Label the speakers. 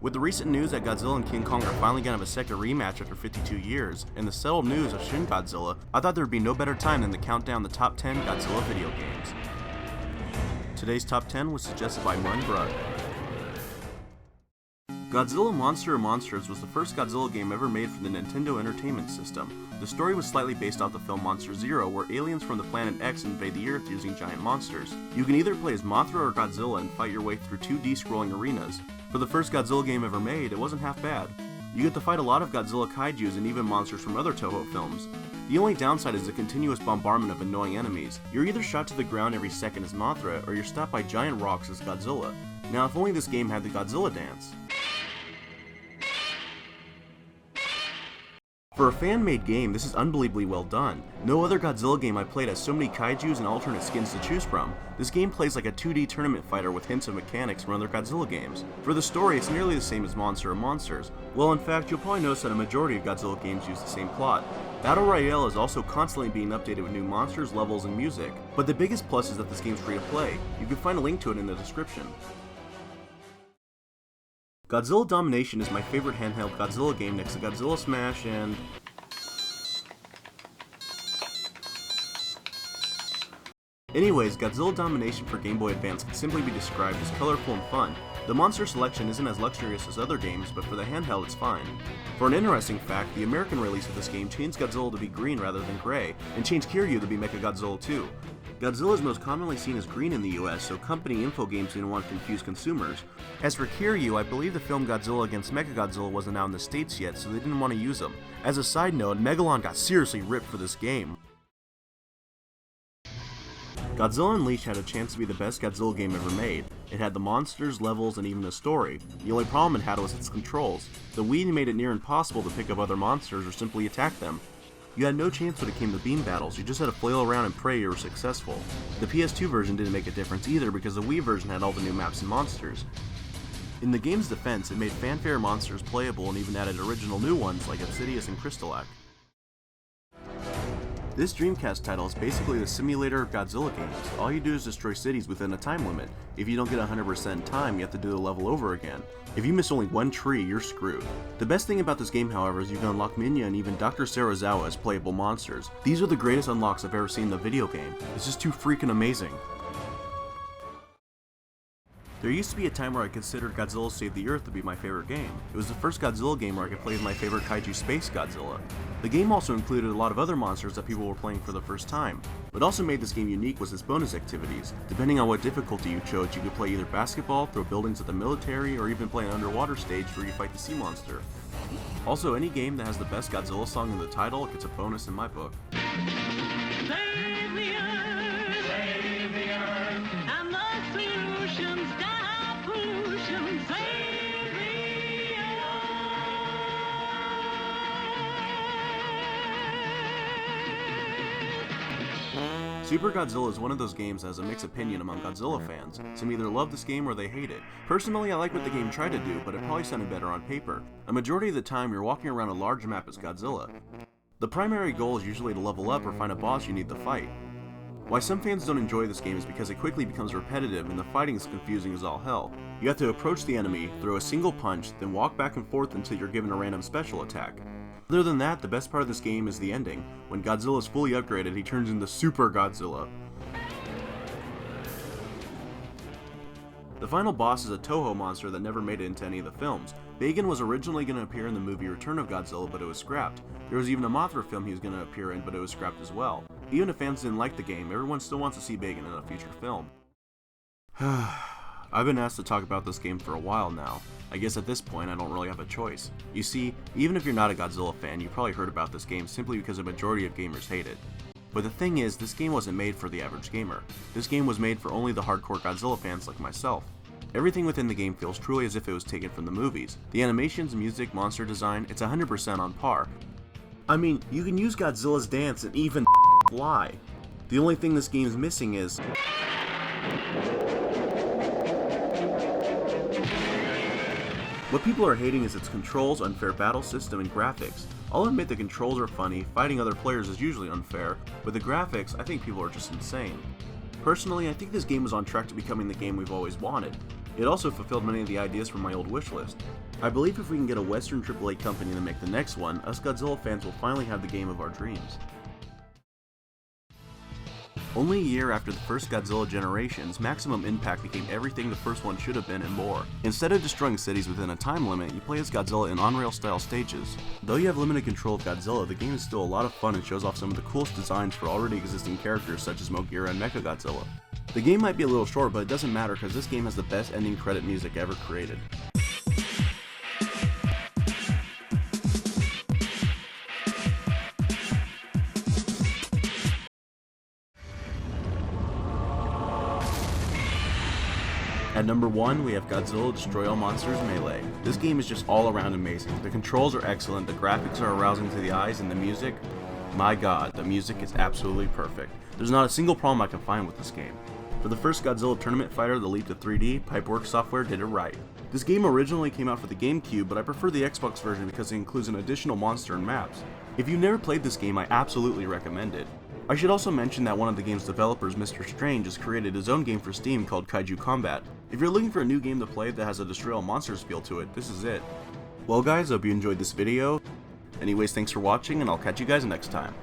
Speaker 1: With the recent news that Godzilla and King Kong are finally gonna have a second rematch after 52 years, and the settled news of Shin Godzilla, I thought there would be no better time than to count down the top 10 Godzilla video games. Today's top 10 was suggested by Mun Brud. Godzilla Monster of Monsters was the first Godzilla game ever made for the Nintendo Entertainment System. The story was slightly based off the film Monster Zero, where aliens from the planet X invade the Earth using giant monsters. You can either play as Mothra or Godzilla and fight your way through 2D scrolling arenas. For the first Godzilla game ever made, it wasn't half bad. You get to fight a lot of Godzilla kaijus and even monsters from other Toho films. The only downside is the continuous bombardment of annoying enemies. You're either shot to the ground every second as Mothra, or you're stopped by giant rocks as Godzilla. Now if only this game had the Godzilla dance. For a fan-made game, this is unbelievably well done. No other Godzilla game I played has so many kaijus and alternate skins to choose from. This game plays like a 2D tournament fighter with hints of mechanics from other Godzilla games. For the story, it's nearly the same as Monster of Monsters. Well, in fact, you'll probably notice that a majority of Godzilla games use the same plot. Battle Royale is also constantly being updated with new monsters, levels, and music. But the biggest plus is that this game's free to play. You can find a link to it in the description. Godzilla Domination is my favorite handheld Godzilla game next to Godzilla Smash and... Anyways, Godzilla Domination for Game Boy Advance can simply be described as colorful and fun. The monster selection isn't as luxurious as other games, but for the handheld it's fine. For an interesting fact, the American release of this game changed Godzilla to be green rather than gray, and changed Kiryu to be Mechagodzilla 2. Godzilla is most commonly seen as green in the US, so company info games didn't want to confuse consumers. As for Kiryu, I believe the film Godzilla against Mechagodzilla wasn't out in the States yet, so they didn't want to use them. As a side note, Megalon got seriously ripped for this game. Godzilla Unleashed had a chance to be the best Godzilla game ever made. It had the monsters, levels, and even a story. The only problem it had was its controls. The Wii made it near impossible to pick up other monsters or simply attack them. You had no chance when it came to beam battles, you just had to flail around and pray you were successful. The PS2 version didn't make a difference either because the Wii version had all the new maps and monsters. In the game's defense, it made fanfare monsters playable and even added original new ones like Obsidius and Crystalak. This Dreamcast title is basically the simulator of Godzilla games. All you do is destroy cities within a time limit. If you don't get 100% in time, you have to do the level over again. If you miss only one tree, you're screwed. The best thing about this game, however, is you can unlock Minya and even Dr. Serizawa as playable monsters. These are the greatest unlocks I've ever seen in the video game. It's just too freaking amazing. There used to be a time where I considered Godzilla Save the Earth to be my favorite game. It was the first Godzilla game where I could play as my favorite kaiju Space Godzilla. The game also included a lot of other monsters that people were playing for the first time. What also made this game unique was its bonus activities. Depending on what difficulty you chose, you could play either basketball, throw buildings at the military, or even play an underwater stage where you fight the sea monster. Also, any game that has the best Godzilla song in the title gets a bonus in my book.
Speaker 2: Save the earth, save the earth, and the solutions stop pollution, save the earth.
Speaker 1: Super Godzilla is one of those games that has a mixed opinion among Godzilla fans. Some either love this game or they hate it. Personally, I like what the game tried to do, but it probably sounded better on paper. A majority of the time, you're walking around a large map as Godzilla. The primary goal is usually to level up or find a boss you need to fight. Why some fans don't enjoy this game is because it quickly becomes repetitive and the fighting is confusing as all hell. You have to approach the enemy, throw a single punch, then walk back and forth until you're given a random special attack. Other than that, the best part of this game is the ending. When Godzilla is fully upgraded, he turns into Super Godzilla. The final boss is a Toho monster that never made it into any of the films. Bagan was originally going to appear in the movie Return of Godzilla, but it was scrapped. There was even a Mothra film he was going to appear in, but it was scrapped as well. Even if fans didn't like the game, everyone still wants to see Bagan in a future film. I've been asked to talk about this game for a while now. I guess at this point I don't really have a choice. You see, even if you're not a Godzilla fan, you probably heard about this game simply because a majority of gamers hate it. But the thing is, this game wasn't made for the average gamer. This game was made for only the hardcore Godzilla fans like myself. Everything within the game feels truly as if it was taken from the movies. The animations, music, monster design, it's 100% on par. I mean, you can use Godzilla's dance and even fly. The only thing this game is missing is... What people are hating is its controls, unfair battle system, and graphics. I'll admit the controls are funny, fighting other players is usually unfair, but the graphics, I think people are just insane. Personally, I think this game was on track to becoming the game we've always wanted. It also fulfilled many of the ideas from my old wish list. I believe if we can get a Western AAA company to make the next one, us Godzilla fans will finally have the game of our dreams. Only a year after the first Godzilla generations, Maximum Impact became everything the first one should have been and more. Instead of destroying cities within a time limit, you play as Godzilla in on-rail style stages. Though you have limited control of Godzilla, the game is still a lot of fun and shows off some of the coolest designs for already existing characters such as Mogira and Mechagodzilla. The game might be a little short, but it doesn't matter because this game has the best ending credit music ever created. At number 1, we have Godzilla Destroy All Monsters Melee. This game is just all around amazing. The controls are excellent, the graphics are arousing to the eyes, and the music, my god, the music is absolutely perfect. There's not a single problem I can find with this game. For the first Godzilla Tournament Fighter, the leap to 3D, Pipeworks Software did it right. This game originally came out for the GameCube, but I prefer the Xbox version because it includes an additional monster and maps. If you've never played this game, I absolutely recommend it. I should also mention that one of the game's developers, Mr. Strange, has created his own game for Steam called Kaiju Combat. If you're looking for a new game to play that has a Destroy All Monsters feel to it, this is it. Well guys, I hope you enjoyed this video. Anyways, thanks for watching, and I'll catch you guys next time.